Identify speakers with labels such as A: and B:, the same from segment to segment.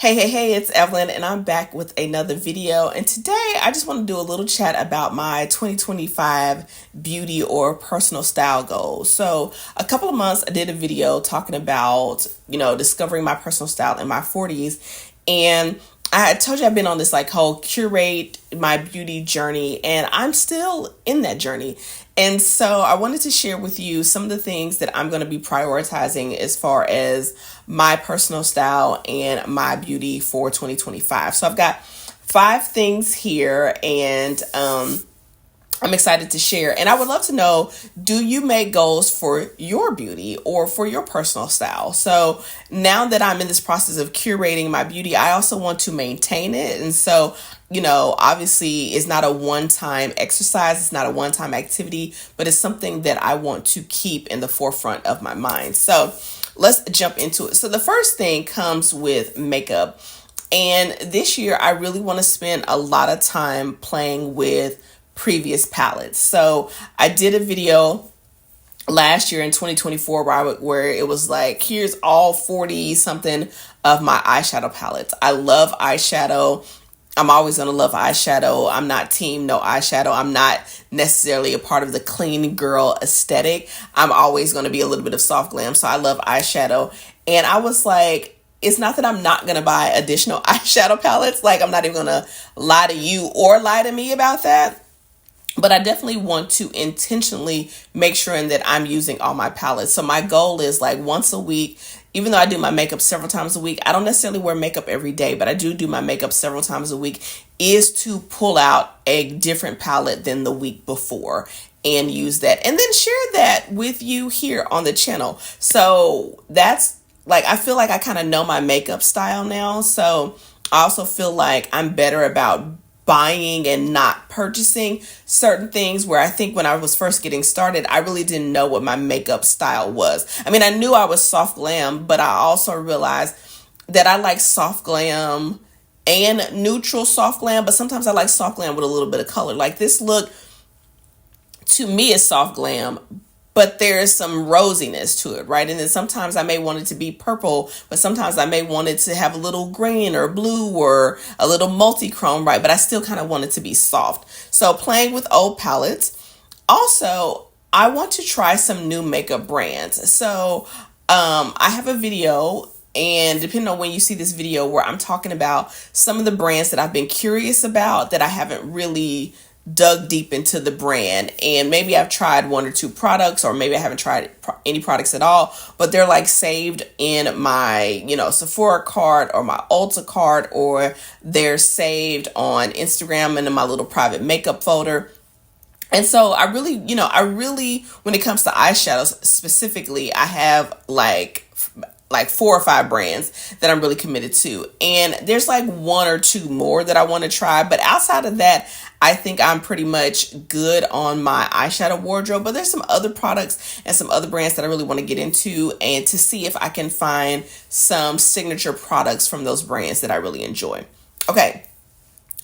A: Hey, it's Evelyn, and I'm back with another video. And today I just want to do a little chat about my 2025 beauty or personal style goals. So, a couple of months I did a video talking about, discovering my personal style in my 40s. And I told you I've been on this like whole curate my beauty journey, and I'm still in that journey. And so I wanted to share with you some of the things that I'm going to be prioritizing as far as my personal style and my beauty for 2025. So I've got five things here, and I'm excited to share. And I would love to know, do you make goals for your beauty or for your personal style? So now that I'm in this process of curating my beauty, I also want to maintain it. And so, obviously it's not a one-time exercise, it's not a one-time activity, but it's something that I want to keep in the forefront of my mind. So let's jump into it. So the first thing comes with makeup. And this year, I really want to spend a lot of time playing with previous palettes. So I did a video last year in 2024 where it was like, here's all 40 something of my eyeshadow palettes. I love eyeshadow. I'm always going to love eyeshadow. I'm not team no eyeshadow. I'm not necessarily a part of the clean girl aesthetic. I'm always going to be a little bit of soft glam. So I love eyeshadow. And I was like, it's not that I'm not going to buy additional eyeshadow palettes. Like, I'm not even going to lie to you or lie to me about that. But I definitely want to intentionally make sure that I'm using all my palettes. So my goal is like once a week, even though I do my makeup several times a week, I don't necessarily wear makeup every day, but I do my makeup several times a week, is to pull out a different palette than the week before and use that. And then share that with you here on the channel. So that's like, I feel like I kind of know my makeup style now. So I also feel like I'm better about buying and not purchasing certain things, where I think when I was first getting started, I really didn't know what my makeup style was. I mean, I knew I was soft glam, but I also realized that I like soft glam and neutral soft glam, but sometimes I like soft glam with a little bit of color. Like this look to me is soft glam, but there is some rosiness to it, right? And then sometimes I may want it to be purple, but sometimes I may want it to have a little green or blue or a little multi-chrome, right? But I still kind of want it to be soft. So playing with old palettes. Also, I want to try some new makeup brands. So I have a video, and depending on when you see this video, where I'm talking about some of the brands that I've been curious about that I haven't really dug deep into the brand, and maybe I've tried one or two products, or maybe I haven't tried any products at all, but they're like saved in my Sephora card or my Ulta card, or they're saved on Instagram and in my little private makeup folder. And so I really, when it comes to eyeshadows specifically, I have like four or five brands that I'm really committed to. And there's like one or two more that I want to try. But outside of that, I think I'm pretty much good on my eyeshadow wardrobe. But there's some other products and some other brands that I really want to get into, and to see if I can find some signature products from those brands that I really enjoy. Okay.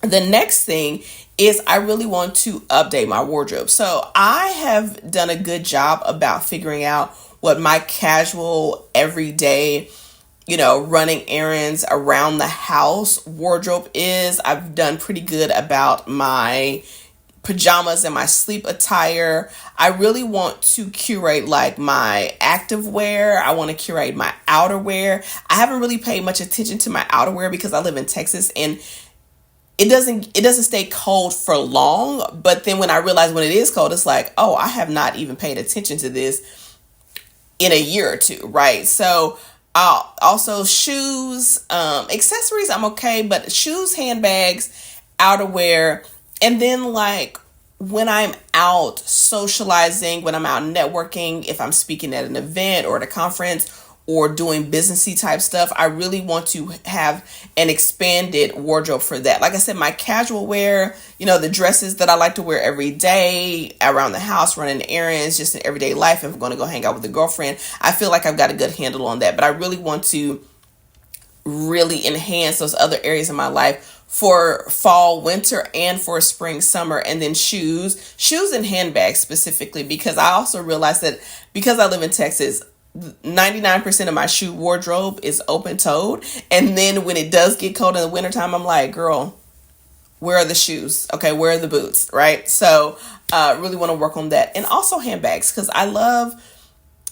A: The next thing is I really want to update my wardrobe. So I have done a good job about figuring out what my casual, everyday, running errands around the house wardrobe is. I've done pretty good about my pajamas and my sleep attire. I really want to curate like my active wear. I want to curate my outerwear. I haven't really paid much attention to my outerwear because I live in Texas, and it doesn't stay cold for long. But then when I realize when it is cold, it's like, oh, I have not even paid attention to this in a year or two, right? So also shoes, accessories, I'm okay, but shoes, handbags, outerwear, and then like when I'm out socializing, when I'm out networking, if I'm speaking at an event or at a conference or doing businessy type stuff, I really want to have an expanded wardrobe for that. Like I said, my casual wear, the dresses that I like to wear every day around the house, running errands, just in everyday life. If I'm going to go hang out with a girlfriend, I feel like I've got a good handle on that. But I really want to really enhance those other areas of my life for fall, winter, and for spring, summer. And then shoes and handbags specifically, because I also realized that because I live in Texas, 99% of my shoe wardrobe is open toed. And then when it does get cold in the wintertime, I'm like, girl, where are the shoes? Okay, where are the boots? Right? So really want to work on that. And also handbags, because I love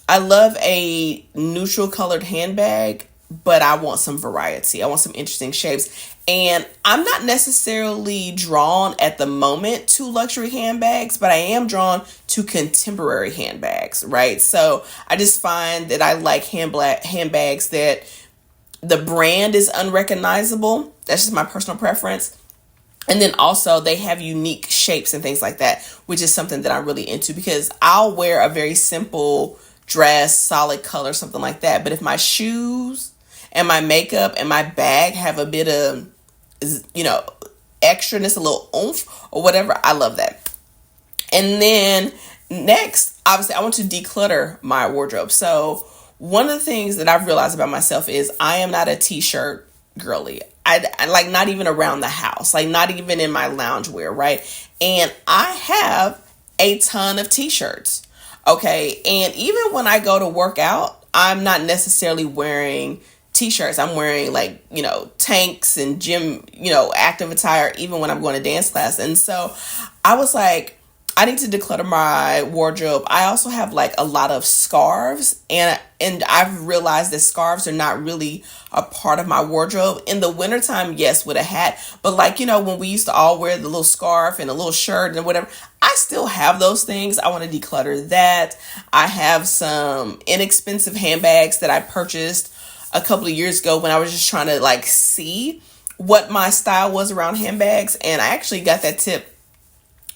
A: a neutral colored handbag, but I want some variety. I want some interesting shapes. And I'm not necessarily drawn at the moment to luxury handbags, but I am drawn to contemporary handbags, right? So I just find that I like handbags that the brand is unrecognizable. That's just my personal preference. And then also they have unique shapes and things like that, which is something that I'm really into, because I'll wear a very simple dress, solid color, something like that. But if my shoes and my makeup and my bag have a bit of, extraness, a little oomph or whatever, I love that. And then next, obviously, I want to declutter my wardrobe. So one of the things that I've realized about myself is I am not a t-shirt girly. I like, not even around the house, like not even in my loungewear, right? And I have a ton of t-shirts. Okay. And even when I go to work out, I'm not necessarily wearing t-shirts. I'm wearing like, tanks and gym, active attire, even when I'm going to dance class. And so I was like, I need to declutter my wardrobe. I also have like a lot of scarves, and I've realized that scarves are not really a part of my wardrobe. In the wintertime, yes, with a hat, but like, when we used to all wear the little scarf and a little shirt and whatever, I still have those things. I want to declutter that. I have some inexpensive handbags that I purchased a couple of years ago when I was just trying to like see what my style was around handbags. And I actually got that tip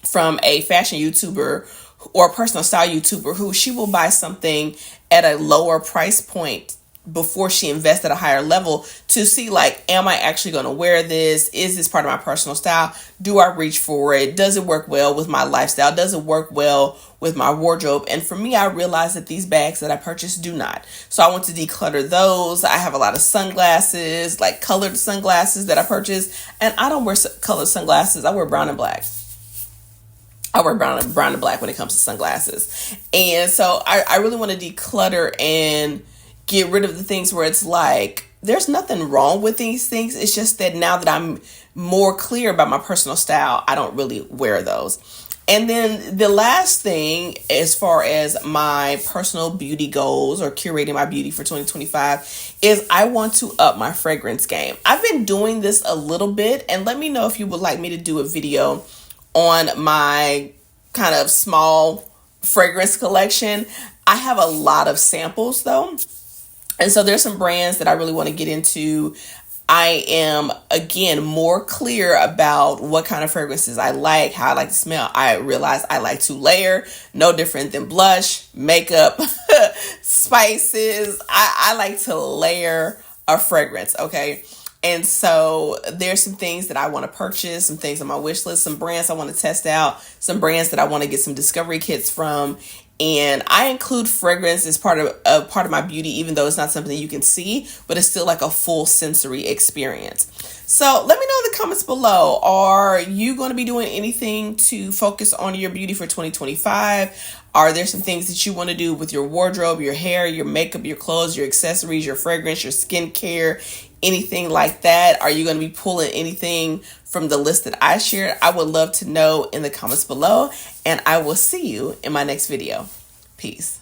A: from a fashion YouTuber or a personal style YouTuber who she will buy something at a lower price point before she invests at a higher level to see, like, am I actually going to wear this? Is this part of my personal style? Do I reach for it? Does it work well with my lifestyle? Does it work well with my wardrobe? And for me, I realized that these bags that I purchased do not. So I want to declutter those. I have a lot of sunglasses, like colored sunglasses that I purchased. And I don't wear colored sunglasses. I wear brown and black. I wear brown and black when it comes to sunglasses. And so I really want to declutter and get rid of the things where it's like, there's nothing wrong with these things. It's just that now that I'm more clear about my personal style, I don't really wear those. And then the last thing, as far as my personal beauty goals or curating my beauty for 2025, is I want to up my fragrance game. I've been doing this a little bit, and let me know if you would like me to do a video on my kind of small fragrance collection. I have a lot of samples though. And so there's some brands that I really want to get into. I am, again, more clear about what kind of fragrances I like, how I like to smell. I realize I like to layer, no different than blush, makeup, spices. I like to layer a fragrance, okay? And so there's some things that I want to purchase, some things on my wish list, some brands I want to test out, some brands that I want to get some discovery kits from. And I include fragrance as part of my beauty, even though it's not something that you can see, but it's still like a full sensory experience. So let me know in the comments below. Are you going to be doing anything to focus on your beauty for 2025? Are there some things that you want to do with your wardrobe, your hair, your makeup, your clothes, your accessories, your fragrance, your skincare, anything like that? Are you going to be pulling anything from the list that I shared? I would love to know in the comments below, and I will see you in my next video. Peace.